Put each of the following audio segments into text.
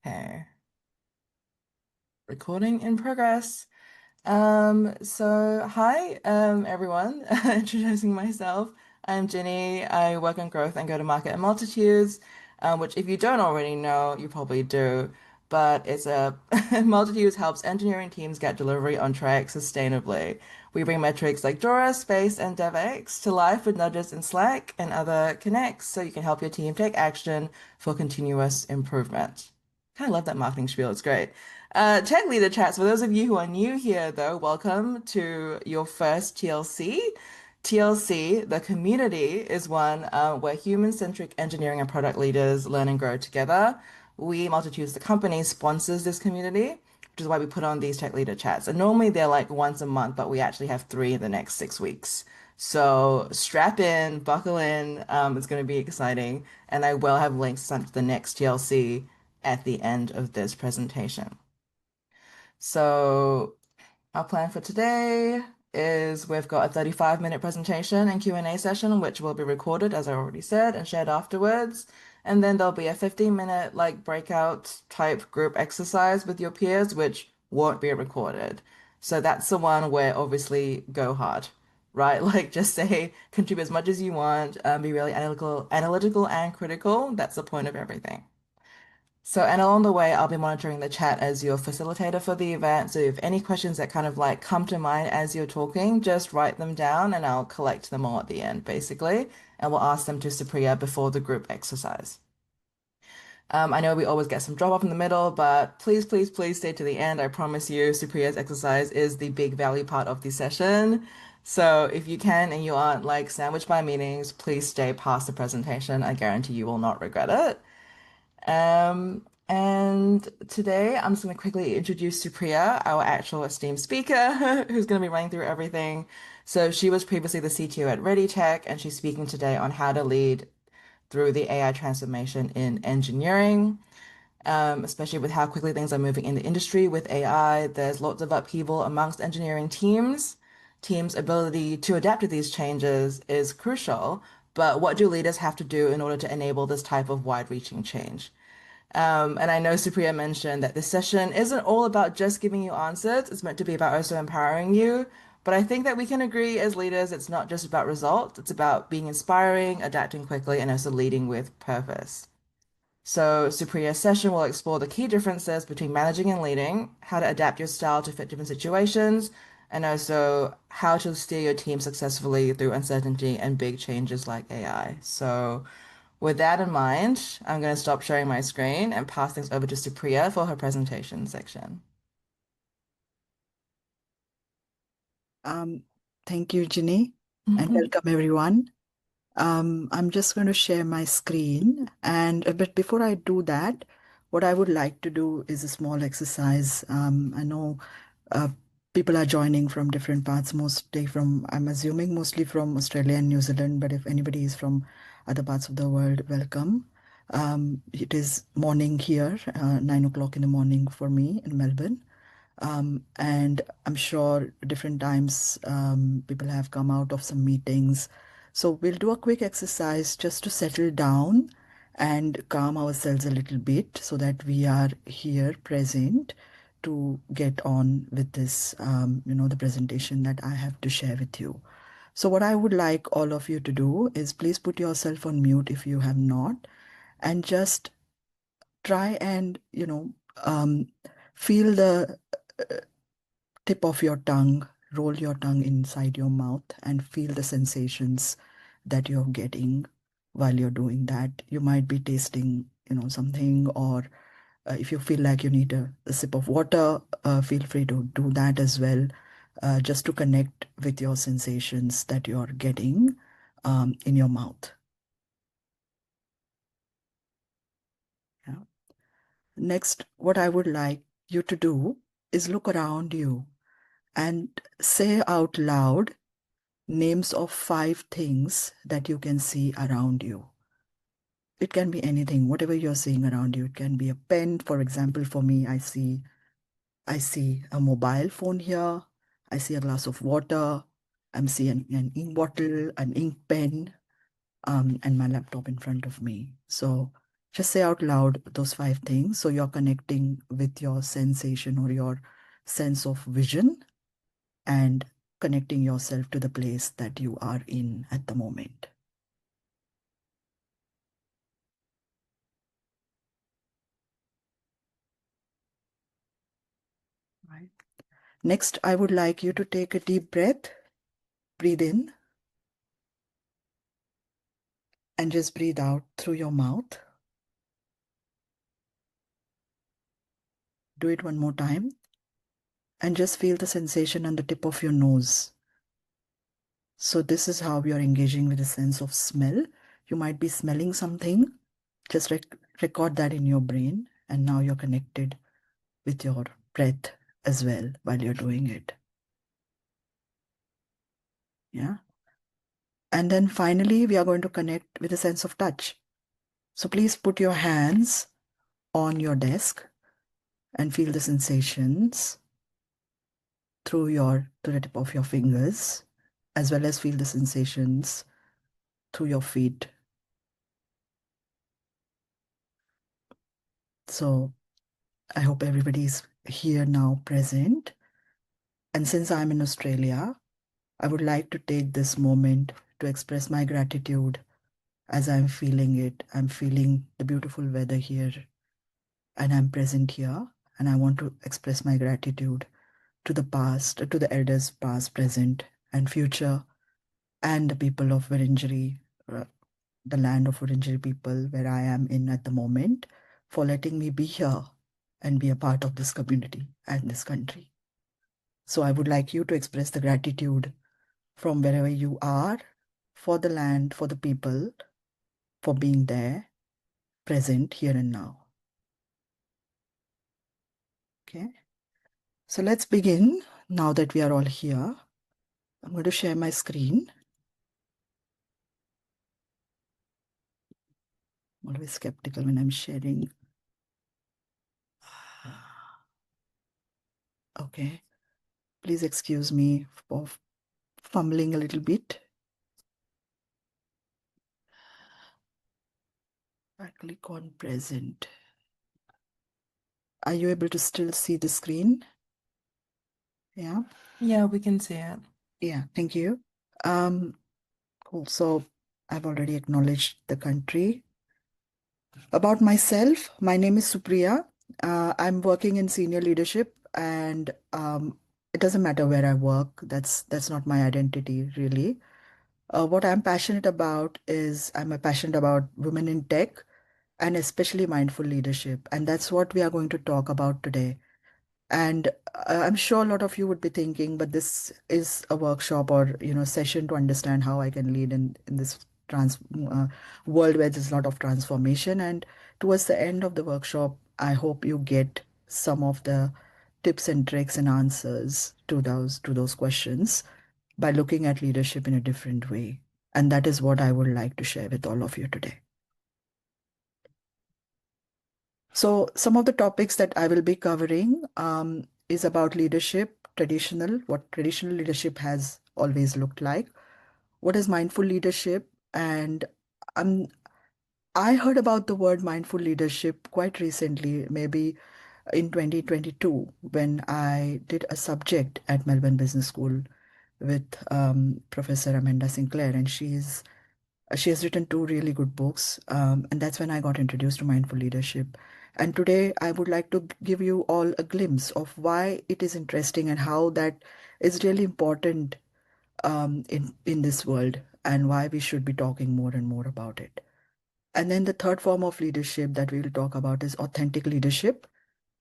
Okay, recording in progress. Hi, everyone. Introducing myself. I'm Jenny. I work on growth and go-to-market at Multitudes, which if you don't already know, you probably do. But it's a Multitudes helps engineering teams get delivery on track sustainably. We bring metrics like Dora, Space, and DevX to life with nudges in Slack and other connects so you can help your team take action for continuous improvement. Kind of love that marketing spiel. It's great. Tech Leader Chats. For those of you who are new here, though, welcome to your first TLC. TLC, the community, is one where human-centric engineering and product leaders learn and grow together. We, Multitudes, the company, sponsors this community, which is why we put on these Tech Leader Chats. And normally they're like once a month, but we actually have three in the next 6 weeks. So strap in, buckle in. It's going to be exciting. And I will have links to the next TLC at the end of this presentation. So our plan for today is we've got a 35-minute presentation and Q&A session, which will be recorded, as I already said, and shared afterwards. And then there'll be a 15-minute like breakout type group exercise with your peers, which won't be recorded. So that's the one where obviously go hard, right? Like just say, contribute as much as you want, be really analytical and critical. That's the point of everything. So, and along the way, I'll be monitoring the chat as your facilitator for the event. So if any questions that kind of like come to mind as you're talking, just write them down and I'll collect them all at the end, basically. And we'll ask them to Supriya before the group exercise. I know we always get some drop off in the middle, but please, please, please stay to the end. I promise you, Supriya's exercise is the big value part of the session. So if you can and you aren't like sandwiched by meetings, please stay past the presentation. I guarantee you will not regret it. And today I'm just going to quickly introduce Supriya, our actual esteemed speaker, who's going to be running through everything. So she was previously the CTO at ReadyTech, and she's speaking today on how to lead through the AI transformation in engineering, especially with how quickly things are moving in the industry with AI. There's lots of upheaval amongst engineering teams. Teams' ability to adapt to these changes is crucial, but what do leaders have to do in order to enable this type of wide-reaching change? And I know Supriya mentioned that this session isn't all about just giving you answers. It's meant to be about also empowering you. But I think that we can agree as leaders, it's not just about results. It's about being inspiring, adapting quickly, and also leading with purpose. So Supriya's session will explore the key differences between managing and leading, how to adapt your style to fit different situations, and also how to steer your team successfully through uncertainty and big changes like AI. So with that in mind, I'm going to stop sharing my screen and pass things over to Supriya for her presentation section. Um, Thank you, Ginny, and welcome everyone. I'm just going to share my screen, and but before I do that, what I would like to do is a small exercise. I know uh, people are joining from different parts, mostly from, I'm assuming, mostly from Australia and New Zealand, but if anybody is from other parts of the world, welcome. It is morning here, 9 o'clock in the morning for me in Melbourne. And I'm sure different times people have come out of some meetings. So we'll do a quick exercise just to settle down and calm ourselves a little bit so that we are here present to get on with this, the presentation that I have to share with you. So what I would like all of you to do is please put yourself on mute if you have not, and just try and, feel the tip of your tongue, roll your tongue inside your mouth and feel the sensations that you're getting while you're doing that. You might be tasting, something, or if you feel like you need a sip of water, feel free to do that as well, just to connect with your sensations that you're getting in your mouth. Yeah. Next, what I would like you to do is look around you and say out loud names of 5 things that you can see around you. It can be anything, whatever you're seeing around you. It can be a pen. For example, for me, I see a mobile phone here. I see a glass of water. I'm seeing an ink bottle, an ink pen, and my laptop in front of me. So Just say out loud those 5 things. So you're connecting with your sensation or your sense of vision and connecting yourself to the place that you are in at the moment. Right. Next, I would like you to take a deep breath, breathe in, and just breathe out through your mouth. Do it one more time and just feel the sensation on the tip of your nose. So this is how you're engaging with a sense of smell. You might be smelling something. Just record that in your brain. And now you're connected with your breath as well while you're doing it. Yeah. And then finally, we are going to connect with a sense of touch. So please put your hands on your desk and feel the sensations to the tip of your fingers, as well as feel the sensations through your feet. So I hope everybody's here now present. And since I'm in Australia, I would like to take this moment to express my gratitude as I'm feeling it. I'm feeling the beautiful weather here and I'm present here. And I want to express my gratitude to the past, to the elders past, present, and future, and the people of Wiradjuri, uh, the land of Wiradjuri people where I am in at the moment, for letting me be here and be a part of this community and this country. So I would like you to express the gratitude from wherever you are for the land, for the people, for being there, present here and now. Okay. So let's begin now that we are all here. I'm going to share my screen. I'm always skeptical when I'm sharing. Okay. Please excuse me for fumbling a little bit. I click on present. Are you able to still see the screen? Yeah. Yeah, we can see it. Yeah. Thank you. Cool. So I've already acknowledged the country. About myself, my name is Supriya. I'm working in senior leadership, and it doesn't matter where I work. That's not my identity really. What I'm passionate about is I'm passionate about women in tech and especially mindful leadership, and that's what we are going to talk about today. And I'm sure a lot of you would be thinking, but this is a workshop or session to understand how I can lead in this trans uh, world where there's a lot of transformation. And towards the end of the workshop, I hope you get some of the tips and tricks and answers to those questions by looking at leadership in a different way. And that is what I would like to share with all of you today. So some of the topics that I will be covering is about leadership, what traditional leadership has always looked like, what is mindful leadership, and um, I heard about the word mindful leadership quite recently, maybe in 2022, when I did a subject at Melbourne Business School with Professor Amanda Sinclair, and she has written 2 really good books, and that's when I got introduced to mindful leadership. And today I would like to give you all a glimpse of why it is interesting and how that is really important in this world, and why we should be talking more and more about it. And then the third form of leadership that we will talk about is authentic leadership.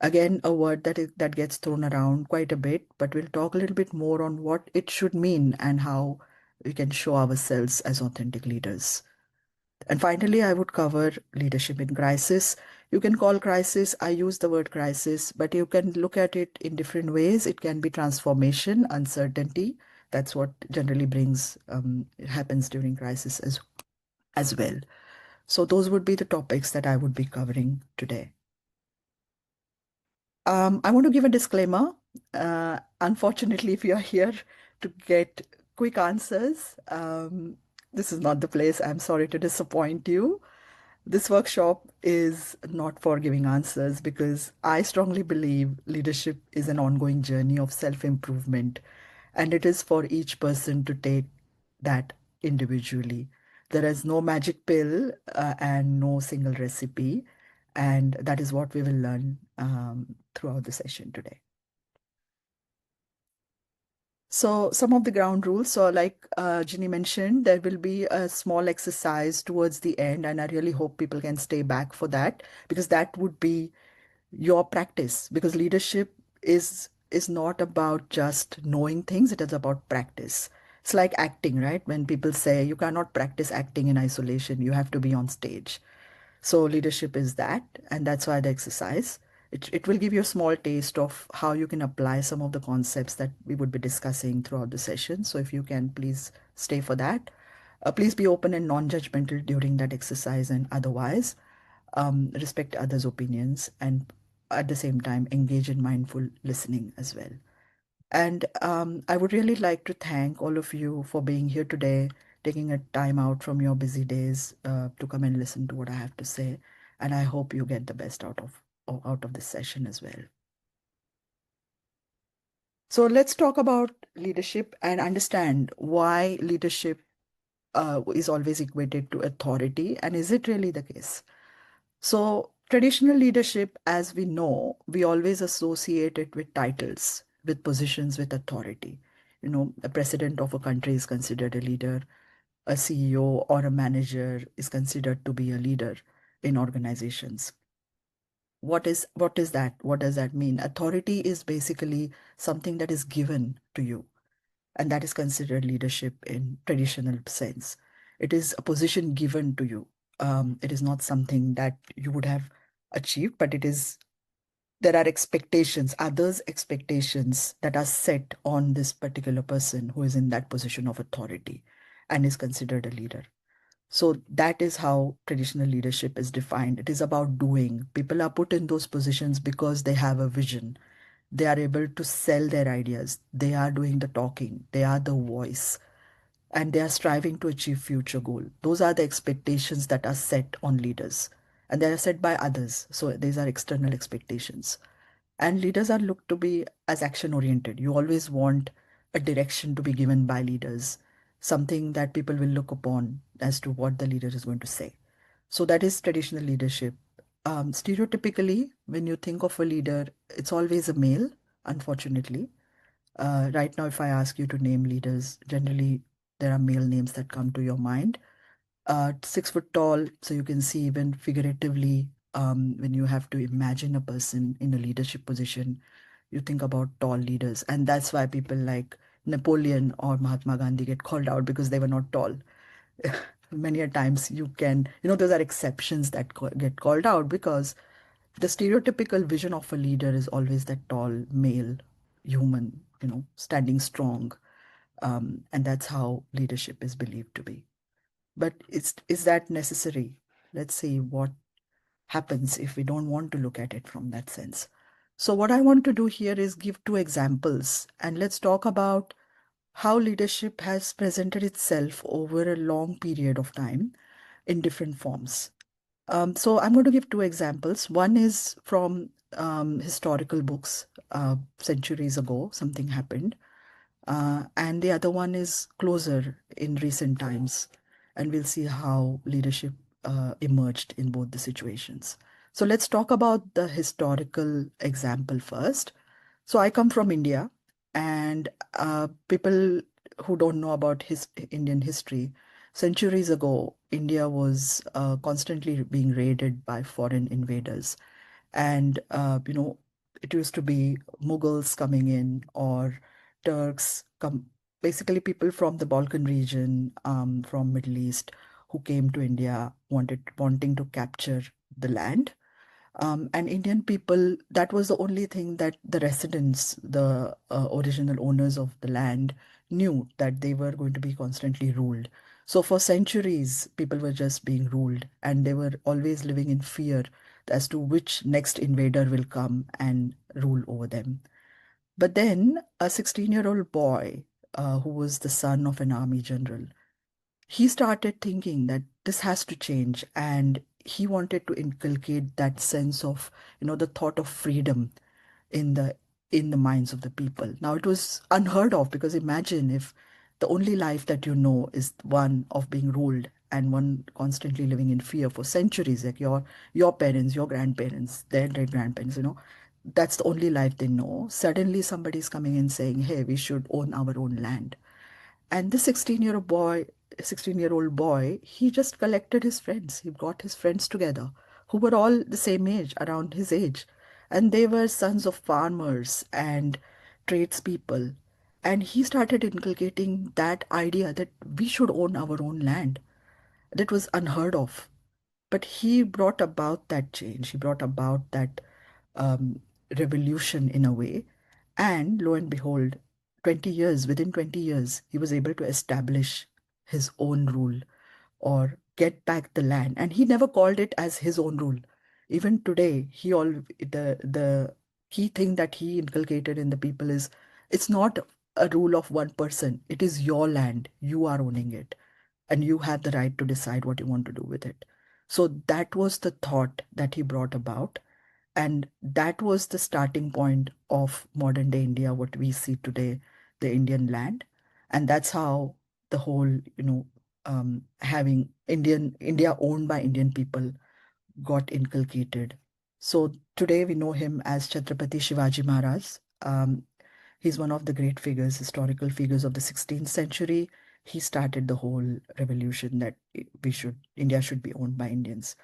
Again, a word that gets thrown around quite a bit, but we'll talk a little bit more on what it should mean and how we can show ourselves as authentic leaders. And finally, I would cover leadership in crisis. You can call crisis, I use the word crisis, but you can look at it in different ways. It can be transformation, uncertainty. That's what generally happens during crisis as well. So those would be the topics that I would be covering today. I want to give a disclaimer. Unfortunately, if you are here to get quick answers, this is not the place. I'm sorry to disappoint you. This workshop is not for giving answers because I strongly believe leadership is an ongoing journey of self-improvement, and it is for each person to take that individually. There is no magic pill and no single recipe, and that is what we will learn throughout the session today. So some of the ground rules. So like Ginny mentioned, there will be a small exercise towards the end, and I really hope people can stay back for that because that would be your practice. Because leadership is not about just knowing things; it is about practice. It's like acting, right? When people say you cannot practice acting in isolation, you have to be on stage. So leadership is that, and that's why the exercise. It will give you a small taste of how you can apply some of the concepts that we would be discussing throughout the session. So if you can please stay for that. Please be open and non-judgmental during that exercise and otherwise respect others' opinions and at the same time engage in mindful listening as well. And I would really like to thank all of you for being here today, taking a time out from your busy days to come and listen to what I have to say. And I hope you get the best out of this session as well. So let's talk about leadership and understand why leadership is always equated to authority, and is it really the case? So, traditional leadership, as we know, we always associate it with titles, with positions, with authority. You know, the president of a country is considered a leader, a CEO or a manager is considered to be a leader in organizations. What is that? What does that mean? Authority is basically something that is given to you, and that is considered leadership in traditional sense. It is a position given to you. It is not something that you would have achieved, but it is there are expectations, others' expectations that are set on this particular person who is in that position of authority and is considered a leader. So that is how traditional leadership is defined. It is about doing. People are put in those positions because they have a vision. They are able to sell their ideas. They are doing the talking. They are the voice. And they are striving to achieve future goal. Those are the expectations that are set on leaders. And they are set by others. So these are external expectations. And leaders are looked to be as action oriented. You always want a direction to be given by leaders, something that people will look upon as to what the leader is going to say. So that is traditional leadership. Stereotypically, when you think of a leader, it's always a male, unfortunately. Right now, if I ask you to name leaders, generally there are male names that come to your mind. 6 foot tall, so you can see even figuratively when you have to imagine a person in a leadership position, you think about tall leaders, and that's why people like Napoleon or Mahatma Gandhi get called out because they were not tall. Many a times you can, those are exceptions that get called out because the stereotypical vision of a leader is always that tall male human, standing strong, and that's how leadership is believed to be. But is that necessary? Let's see what happens if we don't want to look at it from that sense. So what I want to do here is give two examples, and let's talk about how leadership has presented itself over a long period of time in different forms. So I'm going to give two examples. One is from historical books. Centuries ago, something happened. And the other one is closer in recent times. And we'll see how leadership emerged in both the situations. So let's talk about the historical example first. So I come from India, and people who don't know about his Indian history, centuries ago, India was constantly being raided by foreign invaders. And, it used to be Mughals coming in or Turks, basically people from the Balkan region, from Middle East, who came to India wanting to capture the land. And Indian people, that was the only thing that the residents, the original owners of the land, knew, that they were going to be constantly ruled. So for centuries, people were just being ruled, and they were always living in fear as to which next invader will come and rule over them. But then a 16-year-old boy, who was the son of an army general, he started thinking that this has to change, and he wanted to inculcate that sense of, the thought of freedom in the minds of the people. Now it was unheard of, because imagine if the only life that you know is one of being ruled and one constantly living in fear for centuries, like your parents, your grandparents, their great grandparents, that's the only life they know. Suddenly somebody's coming and saying, hey, we should own our own land. And this 16-year-old boy, he just collected his friends. He got his friends together who were all the same age, around his age. And they were sons of farmers and tradespeople. And he started inculcating that idea that we should own our own land. That was unheard of. But he brought about that change. He brought about that um, revolution in a way. And lo and behold, within 20 years, he was able to establish his own rule or get back the land. And he never called it as his own rule. Even today, the key thing that he inculcated in the people is, it's not a rule of one person. It is your land. You are owning it, and you have the right to decide what you want to do with it. So that was the thought that he brought about. And that was the starting point of modern day India, what we see today, the Indian land. And that's how the whole, having India owned by Indian people got inculcated. So today we know him as Chhatrapati Shivaji Maharaj. He's one of the great figures, historical figures of the 16th century. He started the whole revolution that India should be owned by Indians.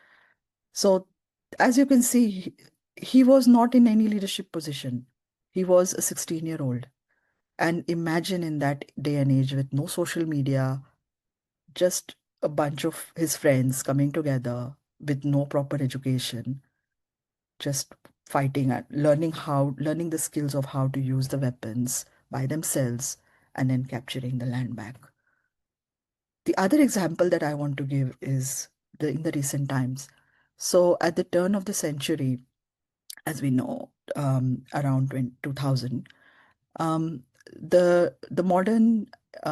So, as you can see, he was not in any leadership position. He was a 16-year-old. And imagine in that day and age with no social media, just a bunch of his friends coming together with no proper education, just fighting and learning the skills of how to use the weapons by themselves, and then capturing the land back. The other example that I want to give is in the recent times. So at the turn of the century, as we know, around 2000, um, the modern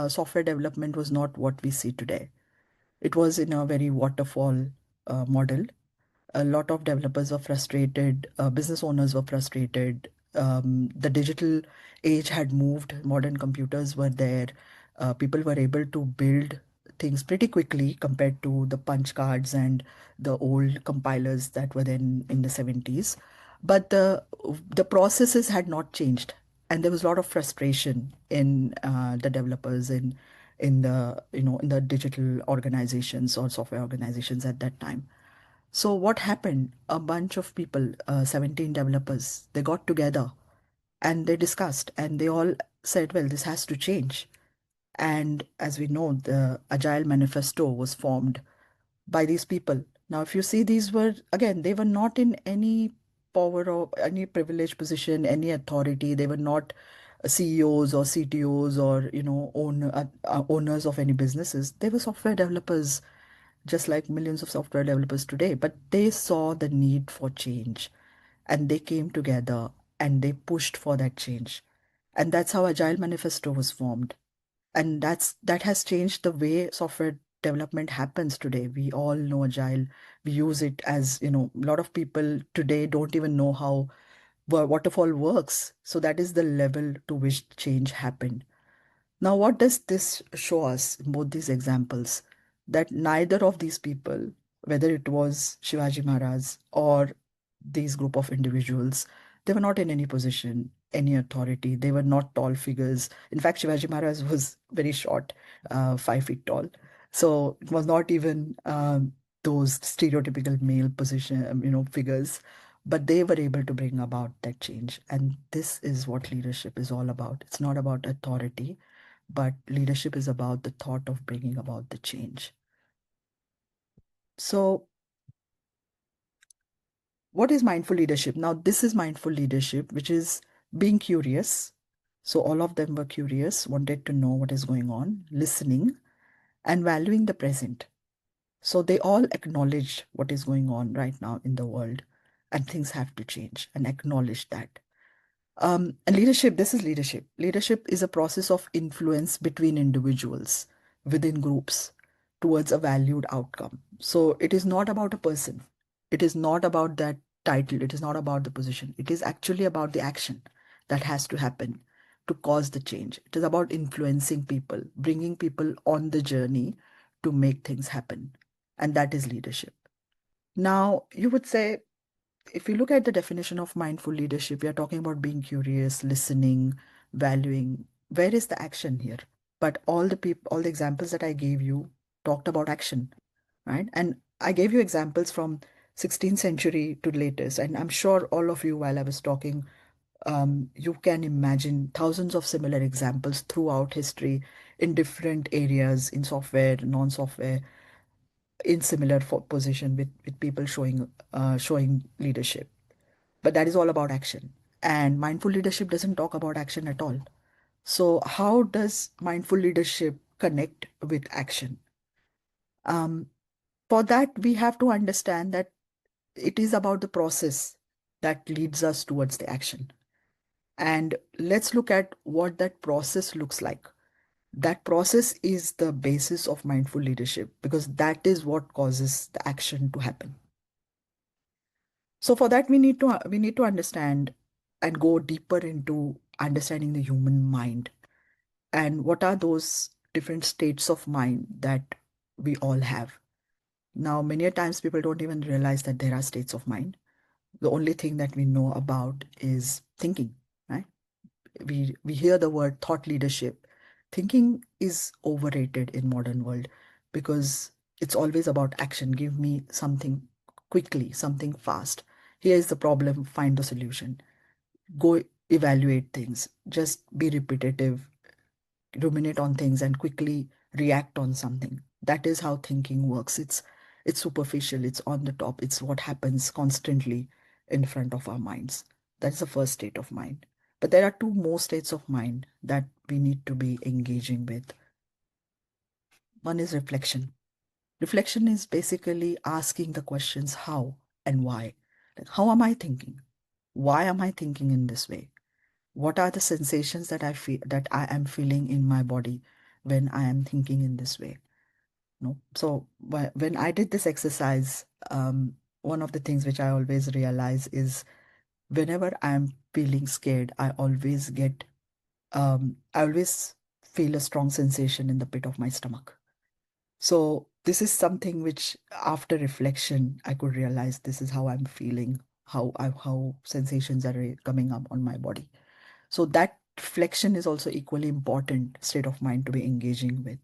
software development was not what we see today. It was in a very waterfall model. A lot of developers were frustrated, business owners were frustrated. The digital age had moved, modern computers were there. People were able to build things pretty quickly compared to the punch cards and the old compilers that were then in the 70s. But the processes had not changed, and there was a lot of frustration in the developers in the digital organizations or software organizations at that time. So what happened? A bunch of people, 17 developers, they got together and they discussed, and they all said, well, this has to change. And as we know, the Agile Manifesto was formed by these people. Now, if you see, these were, again, they were not in any power or any privileged position, any authority. They were not CEOs or CTOs or, owners of any businesses. They were software developers, just like millions of software developers today, but they saw the need for change, and they came together and they pushed for that change. And that's how Agile Manifesto was formed. And that has changed the way software development happens today. We all know Agile. We use it as, a lot of people today don't even know how waterfall works. So that is the level to which change happened. Now, what does this show us in both these examples? That neither of these people, whether it was Shivaji Maharaj or these group of individuals, they were not in any position, any authority. They were not tall figures. In fact, Shivaji Maharaj was very short, 5 feet tall. So it was not even those stereotypical male position, figures, but they were able to bring about that change. And this is what leadership is all about. It's not about authority, but leadership is about the thought of bringing about the change. So, what is mindful leadership? Now, this is mindful leadership, which is being curious. So, all of them were curious, wanted to know what is going on, listening, and valuing the present. So, they all acknowledged what is going on right now in the world, and things have to change, and acknowledge that. And leadership, this is leadership. Leadership is a process of influence between individuals, within groups. towards a valued outcome. So it is not about a person. It is not about that title. It is not about the position. It is actually about the action that has to happen to cause the change. It is about influencing people, bringing people on the journey to make things happen. And that is leadership. Now, you would say, if you look at the definition of mindful leadership, we are talking about being curious, listening, valuing. Where is the action here? But all the examples that I gave you talked about action, right? And I gave you examples from 16th century to latest, and I'm sure all of you, while I was talking, you can imagine thousands of similar examples throughout history in different areas, in software, non-software, in similar position with people showing leadership. But that is all about action. And mindful leadership doesn't talk about action at all. So, how does mindful leadership connect with action? Um, for that, we have to understand that it is about the process that leads us towards the action. And let's look at what that process looks like. That process is the basis of mindful leadership because that is what causes the action to happen. So for that, we need to understand and go deeper into understanding the human mind and what are those different states of mind that we all have. Now, many a times people don't even realize that there are states of mind. The only thing that we know about is thinking, right? We hear the word thought leadership. Thinking is overrated in modern world because it's always about action. Give me something quickly, something fast. Here is the problem, find the solution. Go evaluate things. Just be repetitive, ruminate on things and quickly react on something. That is how thinking works. It's superficial, it's on the top, it's what happens constantly in front of our minds. That's the first state of mind. But there are two more states of mind that we need to be engaging with. One is reflection. Reflection is basically asking the questions how and why. Like, how am I thinking? Why am I thinking in this way? What are the sensations that I am feeling in my body when I am thinking in this way? No. So when I did this exercise, one of the things which I always realize is whenever I'm feeling scared, I always feel a strong sensation in the pit of my stomach. So this is something which, after reflection, I could realize this is how I'm feeling, how sensations are coming up on my body. So that reflection is also equally important state of mind to be engaging with.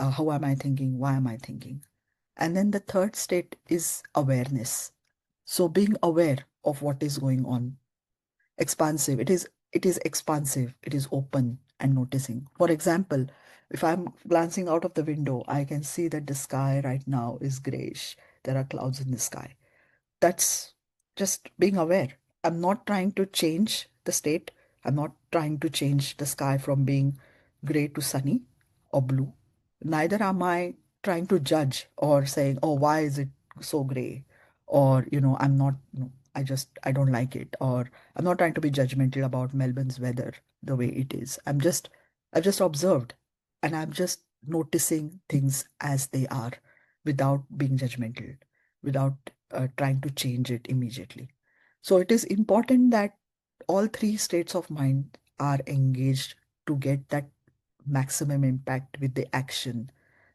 How am I thinking? Why am I thinking? And then the third state is awareness. So being aware of what is going on. Expansive. It is expansive. It is open and noticing. For example, if I'm glancing out of the window, I can see that the sky right now is grayish. There are clouds in the sky. That's just being aware. I'm not trying to change the state. I'm not trying to change the sky from being gray to sunny or blue. Neither am I trying to judge or saying, oh, why is it so gray? Or, I'm not, I don't like it. Or I'm not trying to be judgmental about Melbourne's weather the way it is. I've just observed and I'm just noticing things as they are without being judgmental, without trying to change it immediately. So it is important that all three states of mind are engaged to get that maximum impact with the action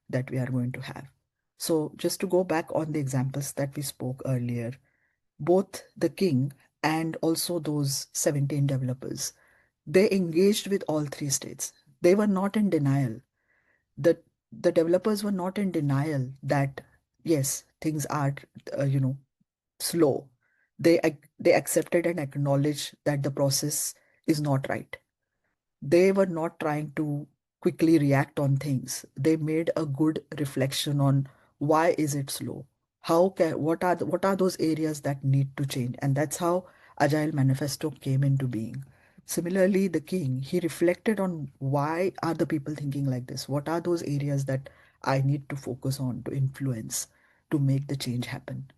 that we are going to have. So just to go back on the examples that we spoke earlier, both the king and also those 17 developers, they engaged with all three states. They were not in denial. The the developers were not in denial that yes, things are slow. They accepted and acknowledged that the process is not right. They were not trying to quickly react on things. They made a good reflection on why is it slow? What are those areas that need to change? And that's how Agile Manifesto came into being. Similarly, the king, he reflected on why are the people thinking like this? What are those areas that I need to focus on to influence to make the change happen?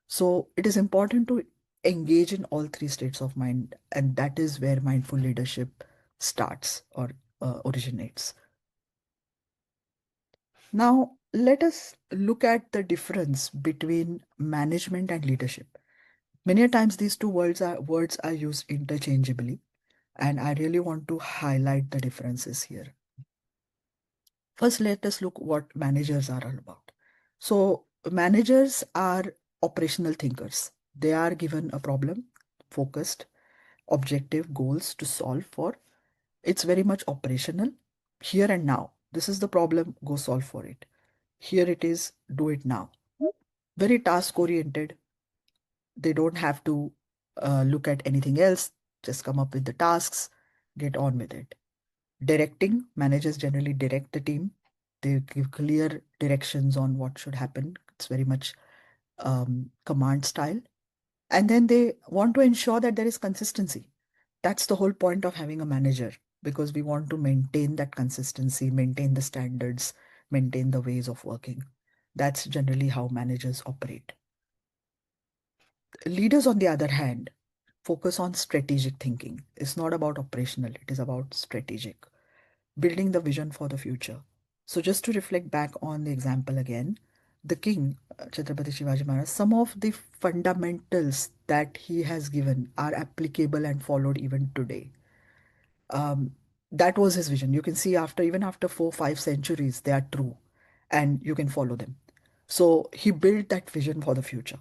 So it is important to engage in all three states of mind, and that is where mindful leadership starts or originates. Now, let us look at the difference between management and leadership. Many a times these two words are used interchangeably, and I really want to highlight the differences here. First, let us look what managers are all about. So, managers are operational thinkers. They are given a problem, focused, objective goals to solve for. It's very much operational, here and now. This is the problem, go solve for it. Here it is, do it now. Very task oriented. They don't have to look at anything else, just come up with the tasks, get on with it. Directing, managers generally direct the team. They give clear directions on what should happen. It's very much command style. And then they want to ensure that there is consistency. That's the whole point of having a manager, because we want to maintain that consistency, maintain the standards, maintain the ways of working. That's generally how managers operate. Leaders, on the other hand, focus on strategic thinking. It's not about operational, it is about strategic, building the vision for the future. So, just to reflect back on the example again, the king, Chhatrapati Shivaji Maharaj, some of the fundamentals that he has given are applicable and followed even today. Um, that was his vision. You can see after even after 4, 5 centuries, they are true, and you can follow them. So he built that vision for the future.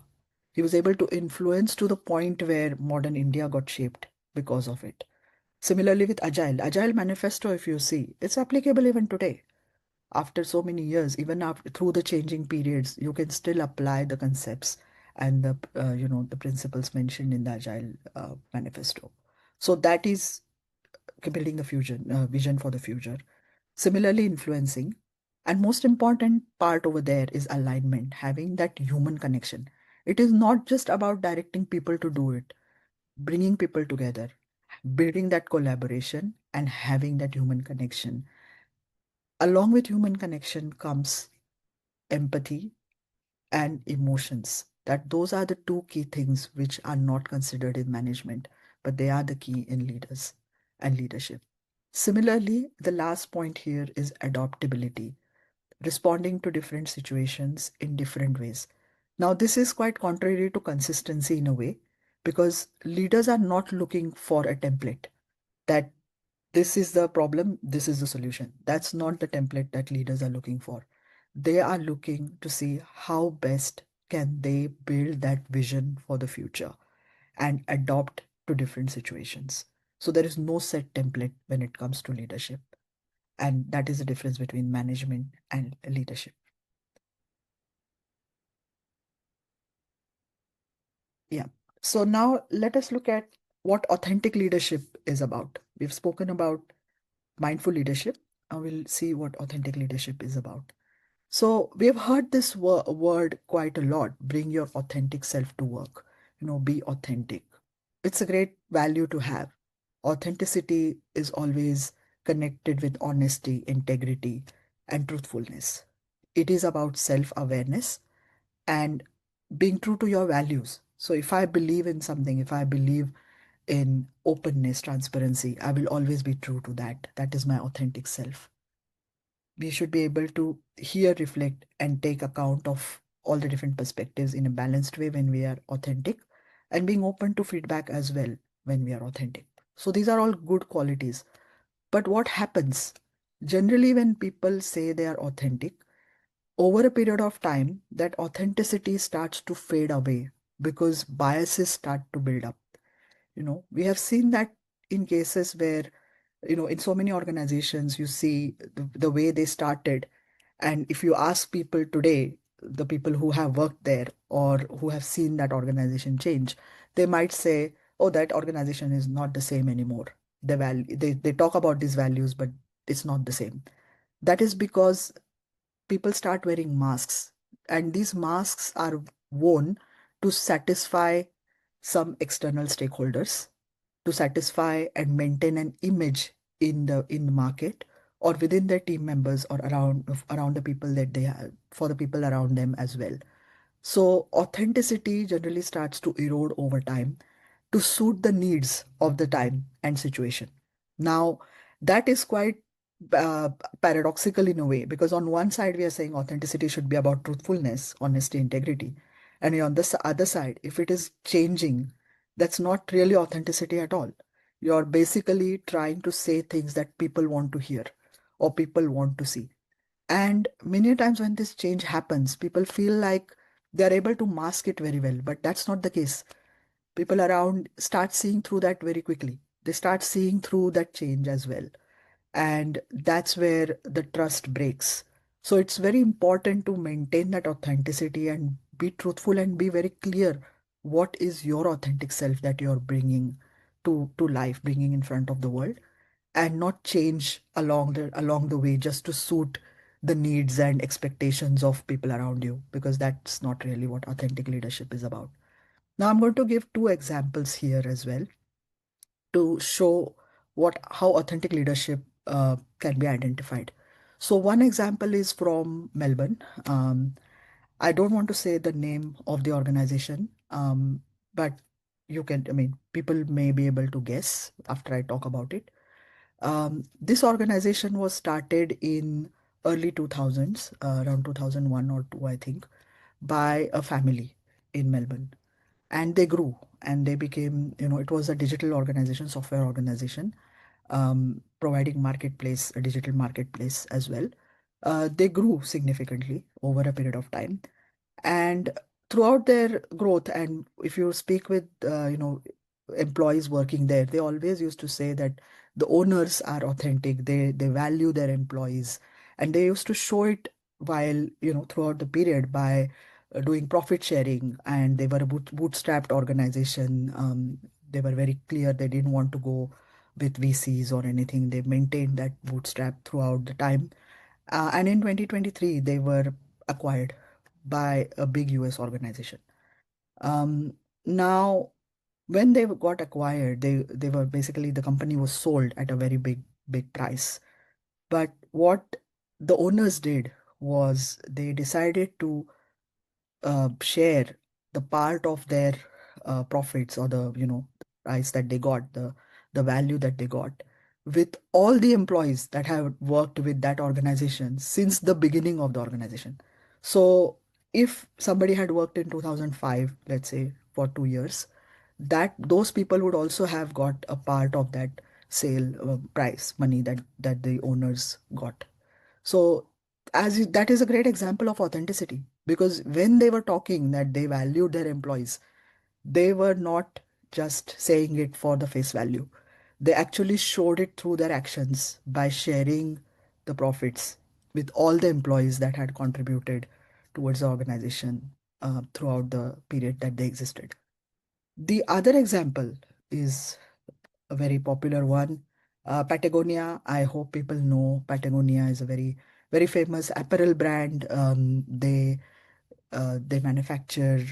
He was able to influence to the point where modern India got shaped because of it. Similarly with Agile Manifesto, if you see, it's applicable even today. After so many years, even after through the changing periods, you can still apply the concepts and the the principles mentioned in the Agile Manifesto. So that is building the vision for the future. Similarly, influencing. And most important part over there is alignment, having that human connection. It is not just about directing people to do it, bringing people together, building that collaboration, and having that human connection. Along with human connection comes empathy and emotions. That those are the two key things which are not considered in management, but they are the key in leaders and leadership. Similarly, the last point here is adaptability, responding to different situations in different ways. Now, this is quite contrary to consistency in a way, because leaders are not looking for a template that this is the problem, this is the solution. That's not the template that leaders are looking for. They are looking to see how best can they build that vision for the future and adopt to different situations. So there is no set template when it comes to leadership. And that is the difference between management and leadership. Yeah. So now let us look at what authentic leadership is about. We've spoken about mindful leadership. We'll see what authentic leadership is about. So we have heard this word quite a lot. Bring your authentic self to work. Be authentic. It's a great value to have. Authenticity is always connected with honesty, integrity, and truthfulness. It is about self awareness and being true to your values. So if I believe in something, if I believe in openness, transparency, I will always be true to that. That is my authentic self. We should be able to hear, reflect, and take account of all the different perspectives in a balanced way when we are authentic, and being open to feedback as well when we are authentic. So these are all good qualities. But what happens generally when people say they are authentic, over a period of time, that authenticity starts to fade away because biases start to build up. We have seen that in cases where, in so many organizations, you see the way they started. And if you ask people today, the people who have worked there or who have seen that organization change, they might say, oh, that organization is not the same anymore. They talk about these values, but it's not the same. That is because people start wearing masks, and these masks are worn to satisfy some external stakeholders, to satisfy and maintain an image in the market, or within their team members, or around the people that they have, for the people around them as well. So authenticity generally starts to erode over time to suit the needs of the time and situation. Now, that is quite uh, paradoxical in a way, because on one side we are saying authenticity should be about truthfulness, honesty, integrity, and on the other side, if it is changing, that's not really authenticity at all. You're basically trying to say things that people want to hear or people want to see. And many times when this change happens, people feel like they're able to mask it very well, but that's not the case. People around start seeing through that very quickly. They start seeing through that change as well. And that's where the trust breaks. So it's very important to maintain that authenticity and be truthful and be very clear what is your authentic self that you're bringing to life, bringing in front of the world, and not change along the way just to suit the needs and expectations of people around you, because that's not really what authentic leadership is about. Now I'm going to give two examples here as well to show what how authentic leadership can be identified. So one example is from Melbourne. I don't want to say the name of the organization, but I mean, people may be able to guess after I talk about it. This organization was started in early 2000s, around 2001 or 2, I think, by a family in Melbourne, and they grew and they became, it was a digital organization, software organization, providing marketplace, a digital marketplace as well. They grew significantly over a period of time, and throughout their growth, and if you speak with employees working there, they always used to say that the owners are authentic, they value their employees, and they used to show it while, throughout the period, by doing profit sharing. And they were a bootstrapped organization. They were very clear they didn't want to go with VCs or anything. They maintained that bootstrap throughout the time, and in 2023, they were acquired by a big US organization. Um, Now, when they got acquired, they were basically, the company was sold at a very big price. But what the owners did was they decided to share the part of their profits, or the price that they got, the value that they got, with all the employees that have worked with that organization since the beginning of the organization. So if somebody had worked in 2005, let's say, for 2 years, that those people would also have got a part of that sale price money that the owners got. So that is a great example of authenticity, because when they were talking that they valued their employees, they were not just saying it for the face value. They actually showed it through their actions by sharing the profits with all the employees that had contributed towards the organization throughout the period that they existed. The other example is a very popular one. Patagonia, I hope people know Patagonia is a very famous apparel brand. They manufacture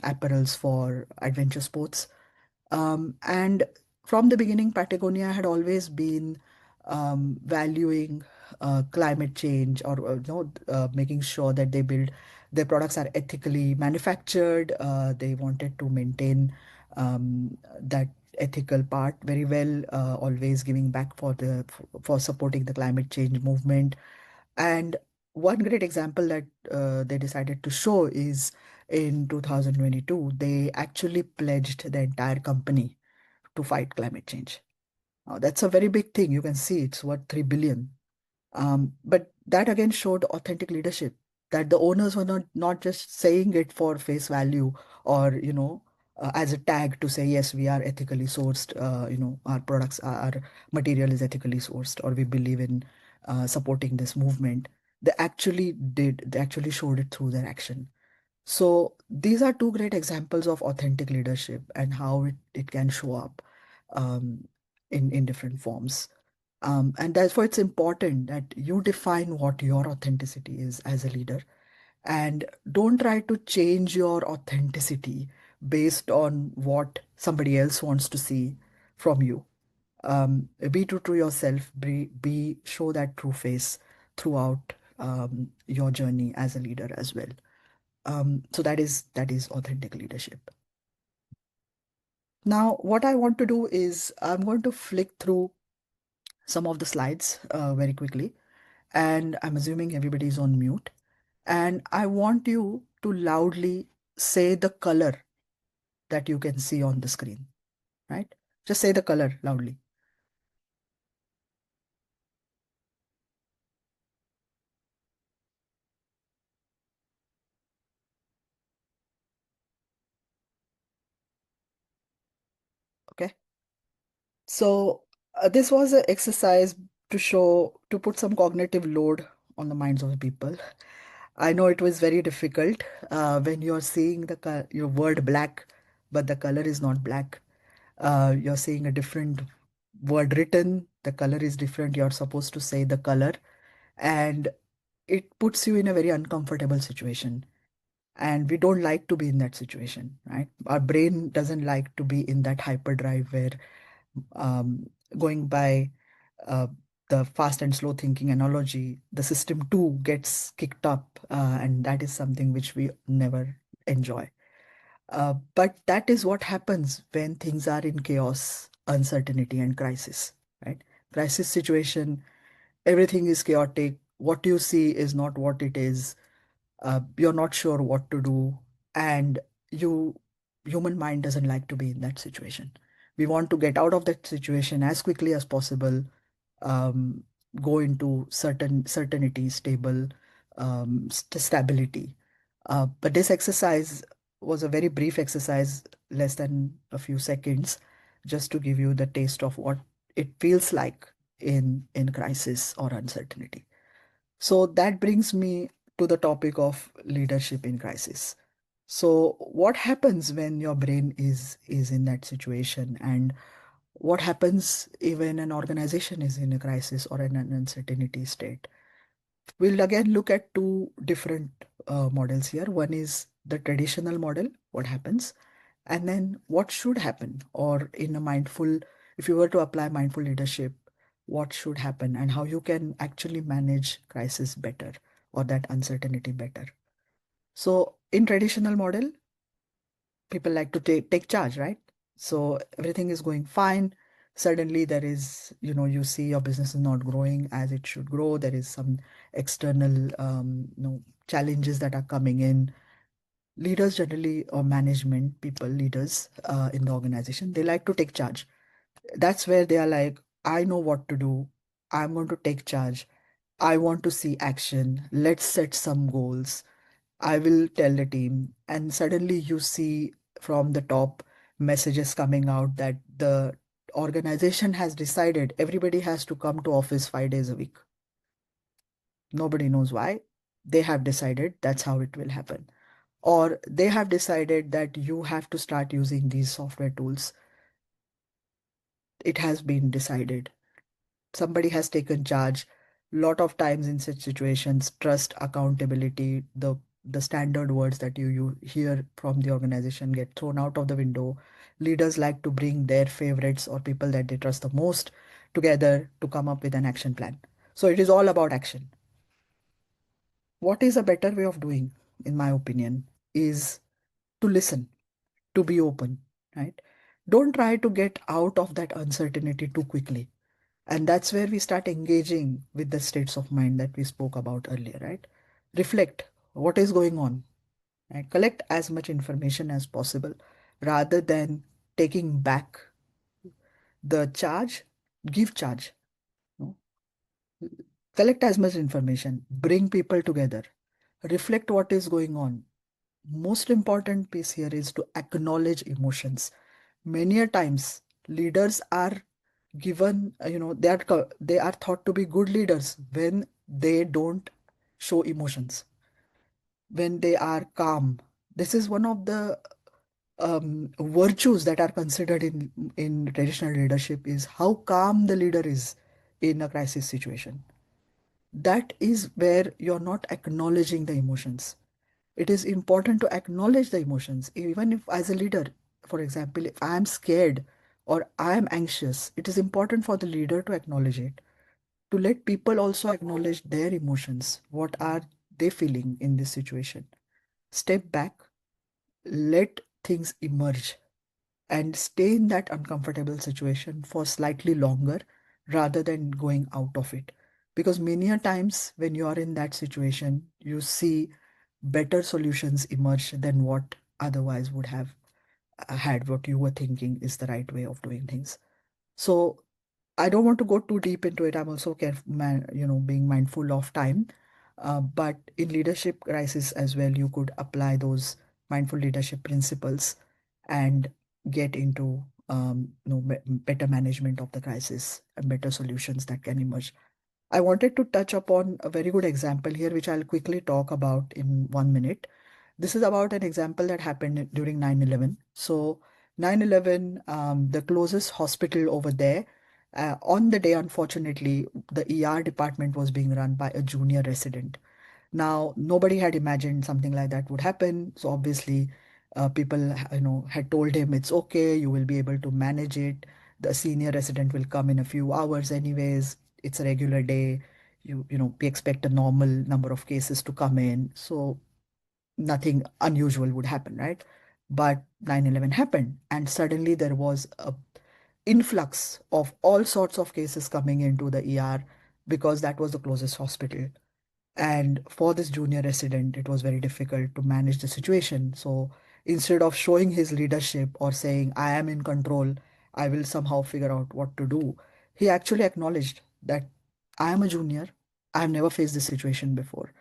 apparels for adventure sports. And from the beginning, Patagonia had always been valuing climate change, or making sure that their products are ethically manufactured. They wanted to maintain that ethical part very well, always giving back for supporting the climate change movement. And one great example that they decided to show is in 2022, they actually pledged the entire company to fight climate change. Now, that's a very big thing. You can see it's worth 3 billion. But that again showed authentic leadership, that the owners were not just saying it for face value, or, as a tag to say, yes, we are ethically sourced, our products, our material is ethically sourced, or we believe in supporting this movement. They actually showed it through their action. So these are two great examples of authentic leadership and how it can show up um, in different forms. And therefore, it's important that you define what your authenticity is as a leader, and don't try to change your authenticity based on what somebody else wants to see from you. Be true to yourself, show that true face throughout your journey as a leader as well. So that is authentic leadership. Now, what I want to do is I'm going to flick through some of the slides very quickly. And I'm assuming everybody is on mute. And I want you to loudly say the color that you can see on the screen, right? Just say the color loudly. Okay. So this was an exercise to show, to put some cognitive load on the minds of the people. I know it was very difficult when you're seeing your word black, but the color is not black. You're seeing a different word written, the color is different. You're supposed to say the color, and it puts you in a very uncomfortable situation. And we don't like to be in that situation, right? Our brain doesn't like to be in that hyperdrive where um, going by uh, the fast and slow thinking analogy, the system too gets kicked up, and that is something which we never enjoy. But that is what happens when things are in chaos, uncertainty, and crisis, right? Crisis situation, everything is chaotic. What you see is not what it is. You're not sure what to do, and you human mind doesn't like to be in that situation. We want to get out of that situation as quickly as possible, um, go into certainty, stable, stability. But this exercise was a very brief exercise, less than a few seconds, just to give you the taste of what it feels like in crisis or uncertainty. So that brings me to the topic of leadership in crisis. So what happens when your brain is in that situation, and what happens when an organization is in a crisis or in an uncertainty state? We'll again look at two different models here. One is the traditional model, what happens, and then what should happen, or in a mindful, if you were to apply mindful leadership, what should happen and how you can actually manage crisis better or that uncertainty better. So in traditional model, people like to take charge, right? So everything is going fine. Suddenly there is, you see your business is not growing as it should grow. There is some external, challenges that are coming in. Leaders generally, or management people, leaders in the organization, they like to take charge. That's where they are like, I know what to do. I'm going to take charge. I want to see action. Let's set some goals. I will tell the team. And suddenly you see from the top messages coming out that the organization has decided everybody has to come to office 5 days a week. Nobody knows why. They have decided that's how it will happen. Or they have decided that you have to start using these software tools. It has been decided. Somebody has taken charge. Lot of times in such situations, trust, accountability, the standard words that you hear from the organization get thrown out of the window. Leaders like to bring their favorites or people that they trust the most together to come up with an action plan. So it is all about action. What is a better way of doing, in my opinion, is to listen, to be open, right? Don't try to get out of that uncertainty too quickly. And that's where we start engaging with the states of mind that we spoke about earlier, right? Reflect what is going on, right? Collect as much information as possible rather than taking back the charge, give charge. No? Collect as much information, bring people together, reflect what is going on. Most important piece here is to acknowledge emotions. Many a times leaders are given, they are thought to be good leaders when they don't show emotions, when they are calm. This is one of the virtues that are considered in traditional leadership, is how calm the leader is in a crisis situation. That is where you're not acknowledging the emotions. It is important to acknowledge the emotions. Even if, as a leader, for example, if I am scared or I am anxious, it is important for the leader to acknowledge it, to let people also acknowledge their emotions. What are they feeling in this situation? Step back, let things emerge, and stay in that uncomfortable situation for slightly longer rather than going out of it. Because many a times when you are in that situation, you see better solutions emerge than what otherwise would have had what you were thinking is the right way of doing things. So I don't want to go too deep into it. I'm also careful, being mindful of time. But in leadership crisis as well, you could apply those mindful leadership principles and get into better management of the crisis and better solutions that can emerge. I wanted to touch upon a very good example here, which I'll quickly talk about in 1 minute. This is about an example that happened during 9/11. So 9/11, the closest hospital over there, on the day, unfortunately, the ER department was being run by a junior resident. Now, nobody had imagined something like that would happen. So obviously, people, had told him it's okay, you will be able to manage it. The senior resident will come in a few hours anyways. It's a regular day. We expect a normal number of cases to come in. So nothing unusual would happen, right? But 9/11 happened, and suddenly there was a influx of all sorts of cases coming into the ER because that was the closest hospital. And for this junior resident, it was very difficult to manage the situation. So instead of showing his leadership or saying, I am in control, I will somehow figure out what to do, he actually acknowledged that I am a junior. I've never faced this situation before.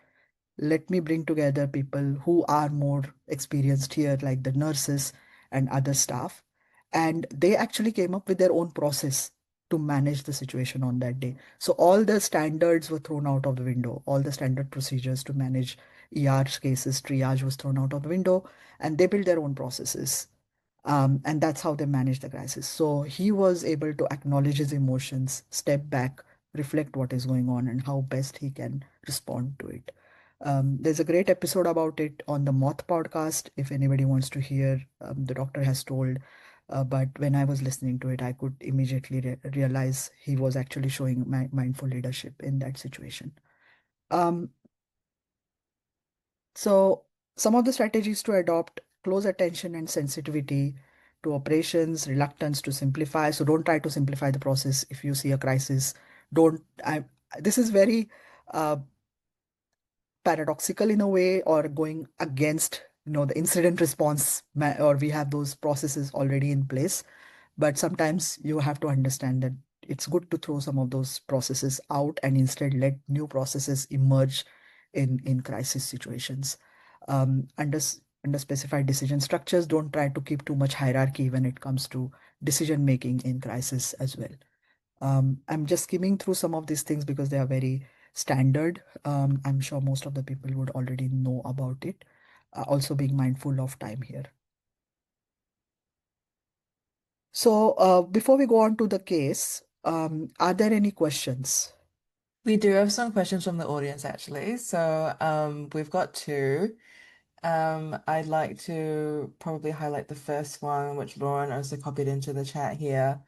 Let me bring together people who are more experienced here, like the nurses and other staff. And they actually came up with their own process to manage the situation on that day. So all the standards were thrown out of the window, all the standard procedures to manage ER cases, triage was thrown out of the window, and they built their own processes. And that's how they managed the crisis. So he was able to acknowledge his emotions, step back, reflect what is going on, and how best he can respond to it. There's a great episode about it on the Moth podcast. If anybody wants to hear, the doctor has told. But when I was listening to it, I could immediately realize he was actually showing mindful leadership in that situation. Um, so, some of the strategies to adopt: close attention and sensitivity to operations, reluctance to simplify. So, don't try to simplify the process if you see a crisis. Don't, I, this is very uh, paradoxical in a way, or going against the incident response, or we have those processes already in place. But sometimes you have to understand that it's good to throw some of those processes out and instead let new processes emerge in crisis situations. Under specified decision structures, don't try to keep too much hierarchy when it comes to decision making in crisis as well. I'm just skimming through some of these things because they are very standard. I'm sure most of the people would already know about it. Also being mindful of time here. So before we go on to the case, are there any questions? We do have some questions from the audience actually. So we've got two. I'd like to probably highlight the first one, which Lauren also copied into the chat here.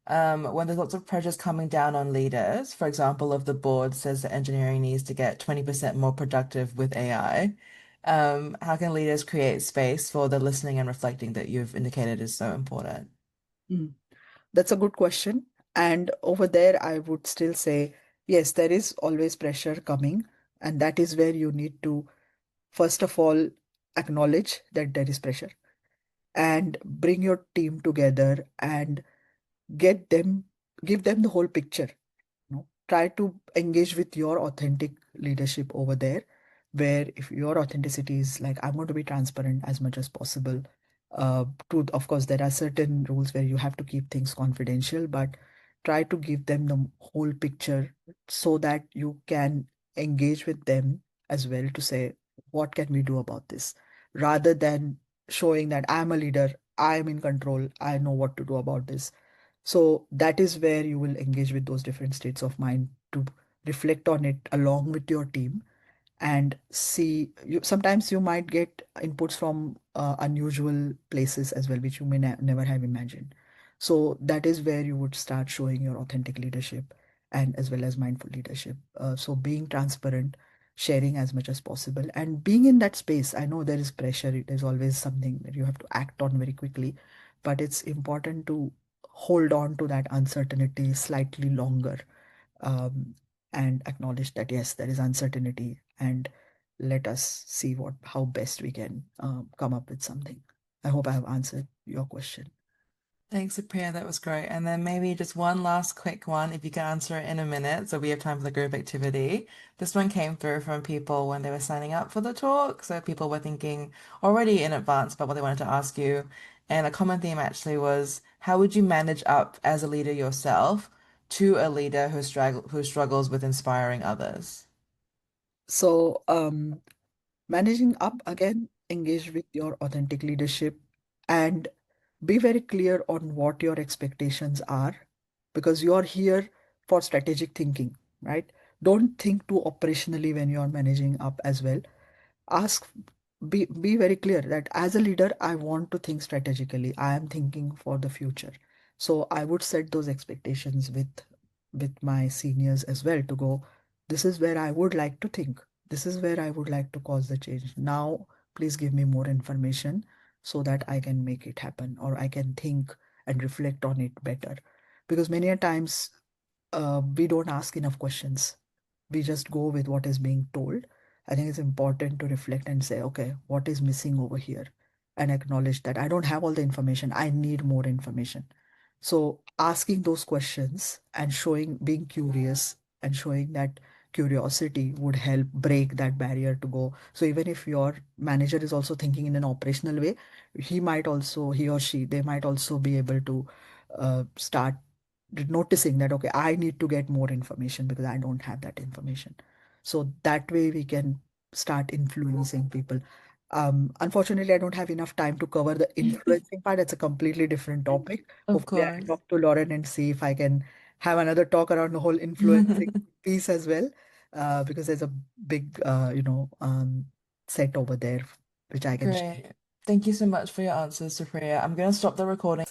When there's lots of pressures coming down on leaders, for example, if the board says that engineering needs to get 20% more productive with AI, how can leaders create space for the listening and reflecting that you've indicated is so important? Mm, That's a good question. And over there, I would still say, yes, there is always pressure coming. And that is where you need to, first of all, acknowledge that there is pressure and bring your team together and get them, give them the whole picture. Try to engage with your authentic leadership over there, where if your authenticity is like, I'm going to be transparent as much as possible. To Of course, there are certain rules where you have to keep things confidential, but try to give them the whole picture so that you can engage with them as well to say, what can we do about this, rather than showing that I'm a leader, I'm in control, I know what to do about this. So that is where you will engage with those different states of mind to reflect on it along with your team and see. Sometimes you might get inputs from unusual places as well, which you may never have imagined. So that is where you would start showing your authentic leadership and as well as mindful leadership. So being transparent, sharing as much as possible, and being in that space. I know there is pressure. It is always something that you have to act on very quickly, but it's important to hold on to that uncertainty slightly longer, um, and acknowledge that yes, there is uncertainty, and let us see what how best we can come up with something. I hope I have answered your question. Thanks, Supriya. That was great. And then maybe just one last quick one, if you can answer it in a minute, so we have time for the group activity. This one came through from people when they were signing up for the talk. So people were thinking already in advance about what they wanted to ask you. And a common theme actually was, how would you manage up as a leader yourself to a leader who struggles with inspiring others? So, managing up again, engage with your authentic leadership and be very clear on what your expectations are, because you're here for strategic thinking, right? Don't think too operationally when you're managing up as well. Ask, be very clear that as a leader, I want to think strategically. I am thinking for the future. So I would set those expectations with my seniors as well to go, this is where I would like to think. This is where I would like to cause the change. Now, please give me more information so that I can make it happen or I can think and reflect on it better. Because many a times we don't ask enough questions. We just go with what is being told. I think it's important to reflect and say, okay, what is missing over here? And acknowledge that I don't have all the information. I need more information. So asking those questions and showing, being curious and showing that curiosity would help break that barrier to go. So even if your manager is also thinking in an operational way, he or she, they might also be able to start noticing that, okay, I need to get more information because I don't have that information. So that way we can start influencing people. Unfortunately, I don't have enough time to cover the influencing part. It's a completely different topic. Of Hopefully, I'll course. talk to Lauren and see if I can have another talk around the whole influencing piece as well, because there's a big, set over there which I can share. Great. Thank you so much for your answers, Supriya. I'm going to stop the recording.